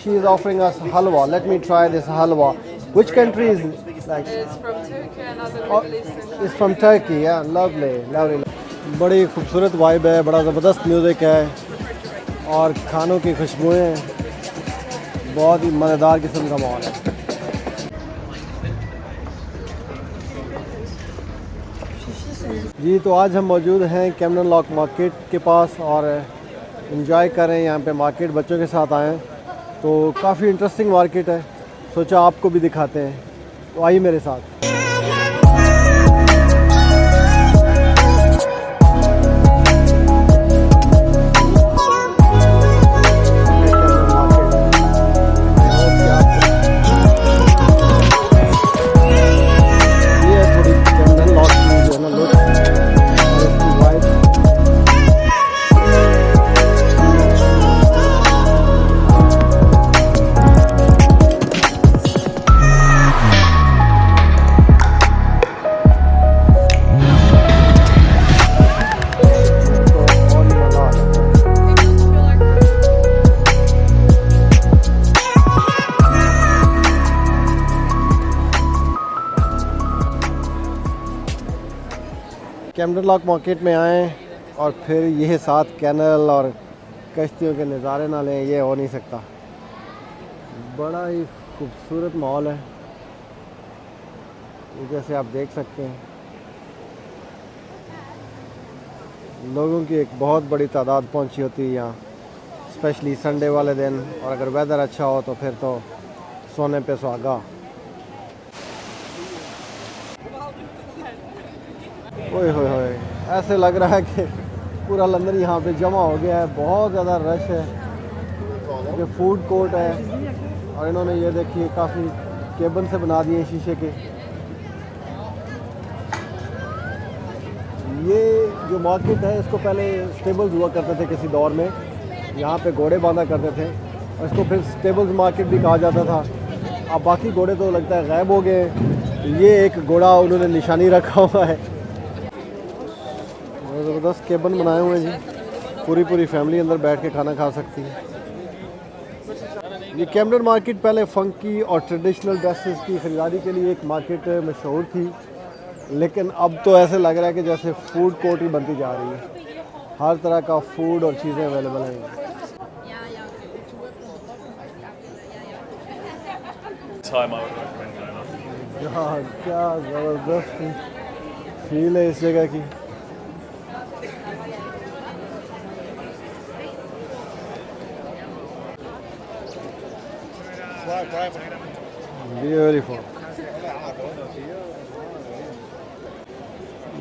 she is offering us halwa. Let me try this halwa. Which country is it? Like, It's from Turkey and other oh, Middle Eastern it's countries. from Turkey. Yeah, lovely, lovely. बड़ी खूबसूरत vibe है, बड़ा ज़बरदस्त music है और खानों की खुशबुएँ हैं, बहुत ही मज़ेदार किस्म का माहौल है। जी तो आज हम मौजूद हैं कैमरन लॉक मार्केट के पास और एंजॉय कर रहे हैं यहाँ पे मार्केट। बच्चों के साथ आए हैं तो काफ़ी इंटरेस्टिंग मार्केट है, सोचा आपको भी दिखाते हैं, तो आइए मेरे साथ। कैमरन लॉक मार्केट में आएँ और फिर यह साथ कैनल और कश्तियों के नज़ारे ना लें, ये हो नहीं सकता। बड़ा ही खूबसूरत माहौल है, जैसे आप देख सकते हैं लोगों की एक बहुत बड़ी तादाद पहुंची होती है यहाँ, स्पेशली संडे वाले दिन, और अगर वेदर अच्छा हो तो फिर तो सोने पे सुहागा। ओए होए होए, ऐसे लग रहा है कि पूरा लंदन यहाँ पे जमा हो गया है, बहुत ज़्यादा रश है। ये फूड कोर्ट है और इन्होंने ये देखिए काफ़ी केबल से बना दिए शीशे के। ये जो मार्केट है इसको पहले स्टेबल्स हुआ करते थे किसी दौर में, यहाँ पे घोड़े बांधा करते थे और इसको फिर स्टेबल्स मार्केट भी कहा जाता था। अब बाकी घोड़े तो लगता है गायब हो गए, ये एक घोड़ा उन्होंने निशानी रखा हुआ है। ज़बरदस्त केबन बनाए हुए हैं जी, पूरी फैमिली अंदर बैठ के खाना खा सकती है। ये कैमरन मार्केट पहले फंकी और ट्रेडिशनल ड्रेसेस की ख़रीदारी के लिए एक मार्केट मशहूर थी, लेकिन अब तो ऐसे लग रहा है कि जैसे फूड कोर्ट ही बनती जा रही है, हर तरह का फूड और चीज़ें अवेलेबल हैं। हाँ, क्या ज़बरदस्त फील है इस जगह की। ब्यूटीफुल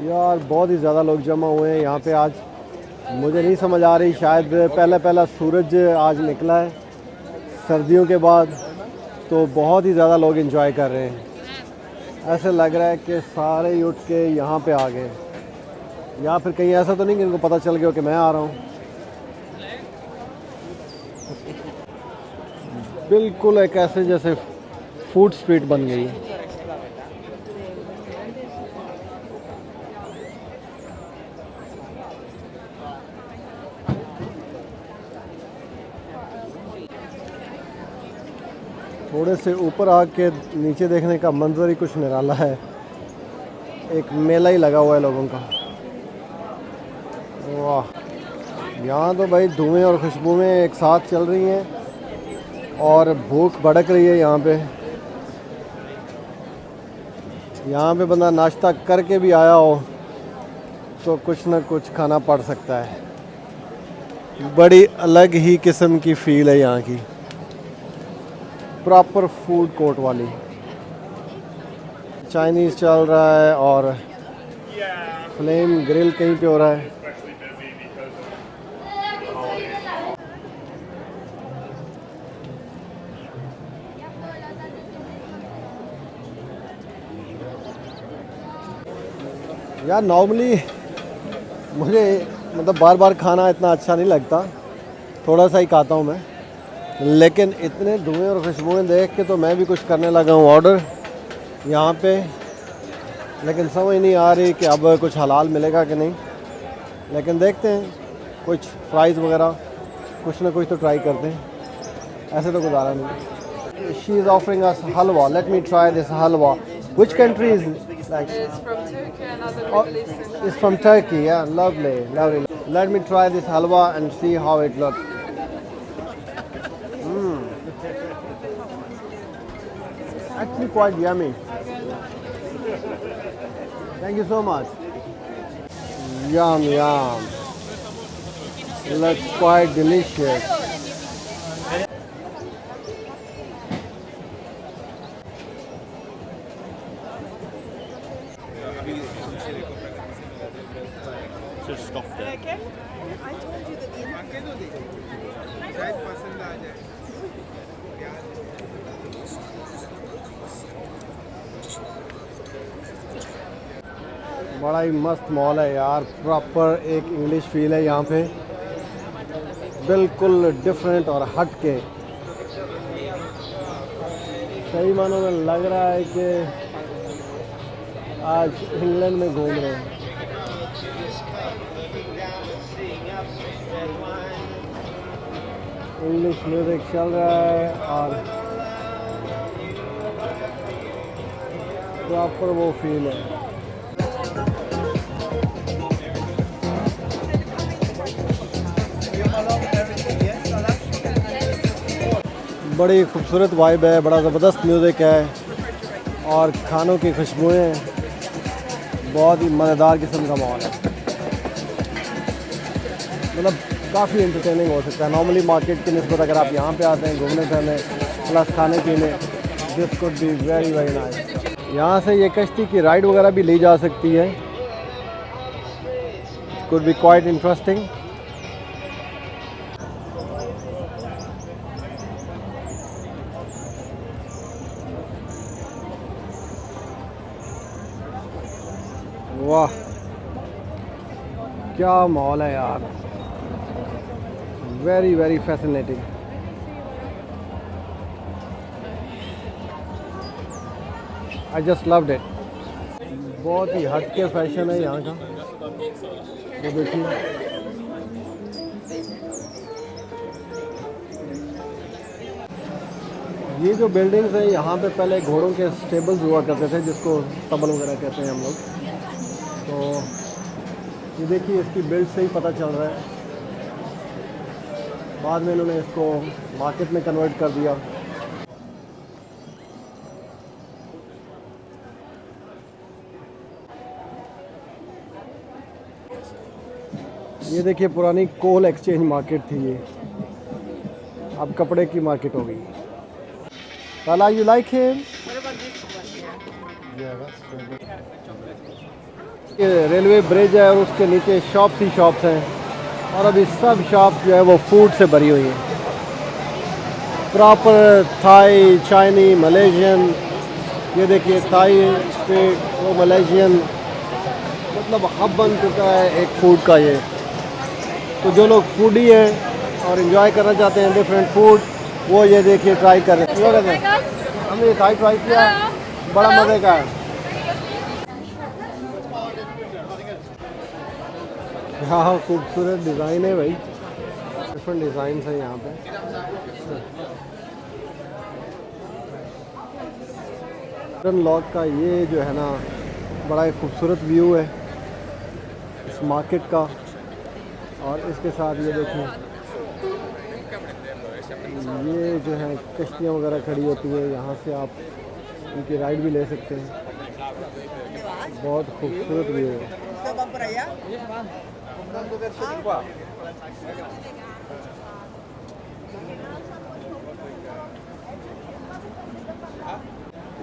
यार, बहुत ही ज़्यादा लोग जमा हुए हैं यहाँ पे आज। मुझे नहीं समझ आ रही, शायद पहला सूरज आज निकला है सर्दियों के बाद, तो बहुत ही ज़्यादा लोग एंजॉय कर रहे हैं। ऐसे लग रहा है कि सारे ही उठ के यहाँ पे आ गए, या फिर कहीं ऐसा तो नहीं कि इनको पता चल गया कि मैं आ रहा हूँ। बिल्कुल एक ऐसे जैसे फूड स्ट्रीट बन गई है। थोड़े से ऊपर आके नीचे देखने का मंजर ही कुछ निराला है, एक मेला ही लगा हुआ है लोगों का। वाह, यहाँ तो भाई धुएं और खुशबुएं एक साथ चल रही हैं और भूख भड़क रही है यहाँ पे। यहाँ पे बंदा नाश्ता करके भी आया हो तो कुछ ना कुछ खाना पड़ सकता है। बड़ी अलग ही किस्म की फ़ील है यहाँ की, प्रॉपर फूड कोर्ट वाली। चाइनीज़ चल रहा है और फ्लेम ग्रिल कहीं पे हो रहा है। यार नॉर्मली मुझे मतलब बार बार खाना इतना अच्छा नहीं लगता, थोड़ा सा ही खाता हूँ मैं, लेकिन इतने धुएं और खुशबुएं देख के तो मैं भी कुछ करने लगा हूँ ऑर्डर यहाँ पे। लेकिन समझ नहीं आ रही कि अब कुछ हलाल मिलेगा कि नहीं, लेकिन देखते हैं, कुछ फ्राइज़ वगैरह कुछ ना कुछ तो ट्राई करते हैं। ऐसे तो गुजारा नहीं. She is offering us halwa. Let me try this halwa. Which country is like? It's from Turkey and other Oh, Middle Eastern it's from Turkey. Yeah, lovely, lovely. Let me try this halwa and see how it looks. Actually, quite yummy. Thank you so much. Yum, yum. Looks quite delicious. Just scoffed it. बड़ा ही मस्त mall है यार. Proper एक English feel है यहाँ पे. बिल्कुल different और हट के. सही मानों में लग रहा है कि आज इंग्लैंड में घूम रहे हैं. इंग्लिश म्यूजिक चल रहा है और प्रॉपर वो फील है. बड़ी खूबसूरत वाइब है. बड़ा ज़बरदस्त म्यूज़िक है और खानों की खुशबुएं हैं. बहुत ही मज़ेदार किस्म का माहौल है. मतलब काफ़ी एंटरटेनिंग हो सकता है. नॉर्मली मार्केट की निस्बत अगर आप यहाँ पे आते हैं घूमने फिरने प्लस खाने पीने, this could be very very nice. यहाँ से ये कश्ती की राइड वगैरह भी ली जा सकती है. Could be quite interesting. वाह क्या मॉल है यार. Very very fascinating. I just loved it. बहुत ही हट के फैशन है यहाँ का. तो देखिए ये जो बिल्डिंग्स हैं यहाँ पे पहले घोड़ों के स्टेबल्स हुआ करते थे जिसको स्टबल वगैरह कहते हैं हम लोग. तो ये देखिए इसकी बिल्ड से ही पता चल रहा है. बाद में इन्होंने इसको मार्केट में कन्वर्ट कर दिया. ये देखिए पुरानी कोल एक्सचेंज मार्केट थी ये. अब कपड़े की मार्केट हो गई. Lala, you like him? ये रेलवे ब्रिज है और उसके नीचे शॉप्स ही शॉप्स हैं और अभी सब शॉप जो है वो फूड से भरी हुई है. Proper Thai, Chinese, Malaysian. ये देखिए थाई स्ट्रीट, वो मलेशियन. मतलब हब बन चुका है एक फूड का ये. तो जो लोग फूडी हैं और एंजॉय करना चाहते हैं डिफरेंट फूड, वो ये देखिए ट्राई कर रहे हैं. हमने ये थाई ट्राई किया, बड़ा मज़े का है. हाँ खूबसूरत डिज़ाइन है भाई. डिफरेंट डिज़ाइन है यहाँ पे. लॉक का ये जो है ना बड़ा एक खूबसूरत व्यू है इस मार्केट का. और इसके साथ ये देखिए ये जो है कश्तियाँ वगैरह खड़ी होती हैं. यहाँ से आप इनकी राइड भी ले सकते हैं. बहुत खूबसूरत व्यू है.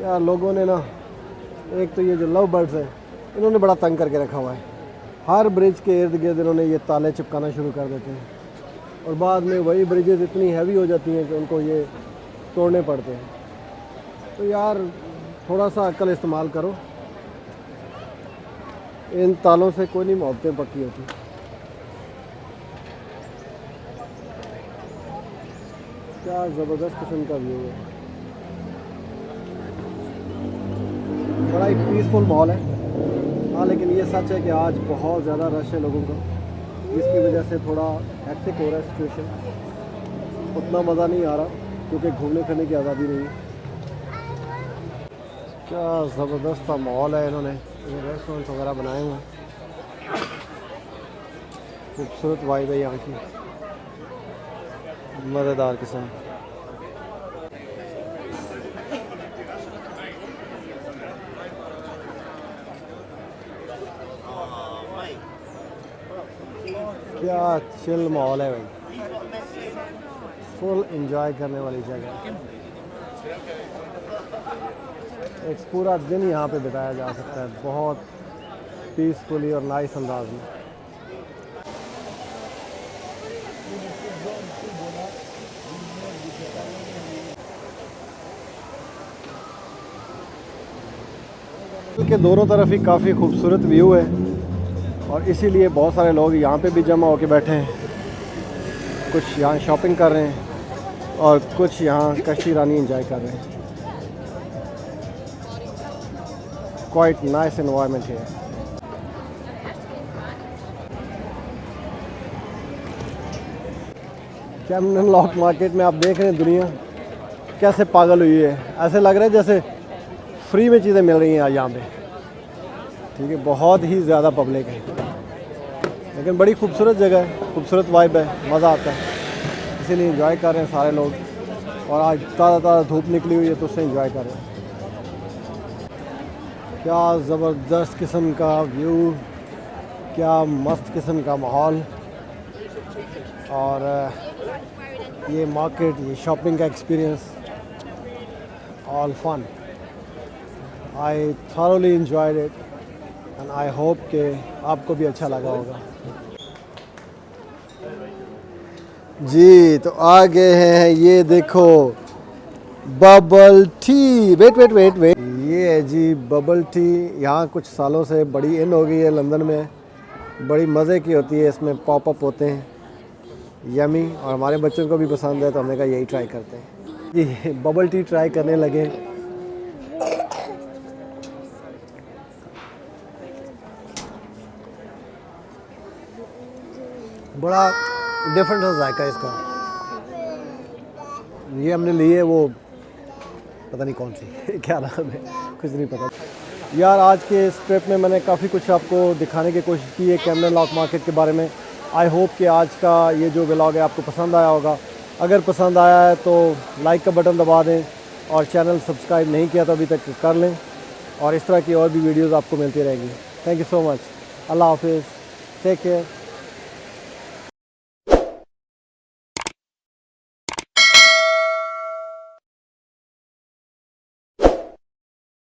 यार लोगों ने ना एक तो ये जो लव बर्ड्स हैं इन्होंने बड़ा तंग करके रखा हुआ है. हर ब्रिज के इर्द गिर्द इन्होंने ये ताले चिपकाना शुरू कर देते हैं और बाद में वही ब्रिजेस इतनी हैवी हो जाती हैं कि उनको ये तोड़ने पड़ते हैं. तो यार थोड़ा सा अक्ल इस्तेमाल करो. इन तालों से कोई नहीं मोहब्बतें पक्की होती. क्या ज़बरदस्त किस्म का व्यू है. बड़ा ही पीसफुल माहौल है. हाँ लेकिन ये सच है कि आज बहुत ज़्यादा रश है लोगों का. इसकी वजह से थोड़ा हेक्टिक हो रहा है सिचुएशन. उतना मज़ा नहीं आ रहा. क्योंकि घूमने फिरने की आज़ादी नहीं है। क्या ज़बरदस्त सा माहौल है, इन्होंने ये रेस्टोरेंट वगैरह बनाए हुए हैं। खूबसूरत वाइब है यहाँ की, मज़ेदार किस्म। क्या चिल माहौल है भाई, फुल एंजॉय करने वाली जगह। एक पूरा दिन यहाँ पे बिताया जा सकता है बहुत पीसफुली और नाइस अंदाज में। के दोनों तरफ ही काफ़ी खूबसूरत व्यू है और इसीलिए बहुत सारे लोग यहाँ पे भी जमा होके बैठे हैं। कुछ यहाँ शॉपिंग कर रहे हैं और कुछ यहाँ कश्ती रानी एंजॉय कर रहे हैं। क्वाइट नाइस एनवायरनमेंट है। कैमरन लॉक मार्केट में आप देख रहे हैं दुनिया कैसे पागल हुई है। ऐसे लग रहा है जैसे फ्री में चीज़ें मिल रही हैं यहाँ पे। ठीक है, बहुत ही ज़्यादा पब्लिक है, लेकिन बड़ी खूबसूरत जगह है, खूबसूरत वाइब है, मज़ा आता है, इसीलिए एंजॉय कर रहे हैं सारे लोग। और आज ताज़ा धूप निकली हुई है तो उससे एंजॉय कर रहे हैं। क्या ज़बरदस्त किस्म का व्यू, क्या मस्त किस्म का माहौल। और ये मार्केट, ये शॉपिंग का experience, all fun. I thoroughly enjoyed it and I hope कि आपको भी अच्छा लगा होगा। जी तो आ गए हैं, ये देखो bubble tea. Wait wait wait wait, ये है जी बबल टी। यहाँ कुछ सालों से बड़ी इन हो गई है लंदन में, बड़ी मज़े की होती है, इसमें पॉपअप होते हैं, यमी, और हमारे बच्चों को भी पसंद है तो हमने कहा यही ट्राई करते हैं। ये बबल टी ट्राई करने लगे। बड़ा डिफरेंट सा जायका इसका। ये हमने लिए वो पता नहीं कौन सी क्या नाम है, कुछ नहीं पता यार। आज के इस ट्रिप में मैंने काफ़ी कुछ आपको दिखाने की कोशिश की है कैमरन लॉक मार्केट के बारे में। आई होप कि आज का ये जो व्लॉग है आपको पसंद आया होगा। अगर पसंद आया है तो लाइक का बटन दबा दें और चैनल सब्सक्राइब नहीं किया तो अभी तक कर लें, और इस तरह की और भी वीडियोज़ आपको मिलती रहेंगी। Thank you so much. Allah हाफिज़, टेक केयर।